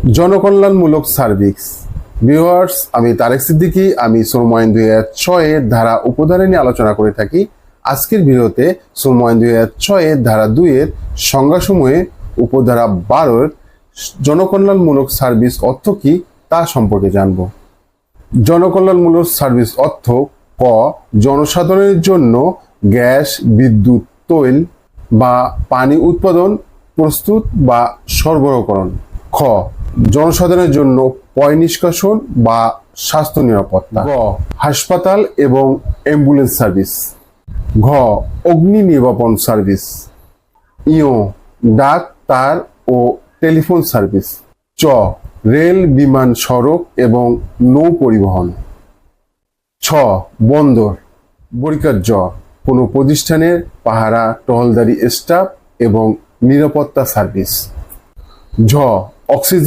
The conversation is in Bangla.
জনকল্যাণমূলক সার্ভিস। ভিউয়ার্স, আমি তারেক সিদ্দিকী। আমি শ্রম আইন 2006 এর ধারা উপধারা নিয়ে আলোচনা করে থাকি। আজকের ভিডিওতে শ্রম আইন 2006 এর ধারা 2 এর সংজ্ঞাসমূহে উপধারা 12 এর জনকল্যাণমূলক সার্ভিস অর্থ কি তা সম্পর্কে জানব। জনকল্যাণমূলক সার্ভিস অর্থ: ক, জনসাধারণের জন্য গ্যাস, বিদ্যুৎ, তৈল বা পানি উৎপাদন, প্রস্তুত বা সরবরাহকরণ। খ, জনসাধারণের জন্য পয় নিষ্কাশন বা স্বাস্থ্য নিরাপত্তা। গ, হাসপাতাল এবং অ্যাম্বুলেন্স সার্ভিস। ঘ, অগ্নি নির্বাপন সার্ভিস। ইও, ডাক, তার ও টেলিফোন সার্ভিস। চ, রেল, বিমান, সড়ক এবং নৌ পরিবহন। ছ, বন্দর, পরিকার্য, কোনো প্রতিষ্ঠানের পাহারা, টহলদারি স্টাফ এবং নিরাপত্তা সার্ভিস। ঝ, অক্সিজেন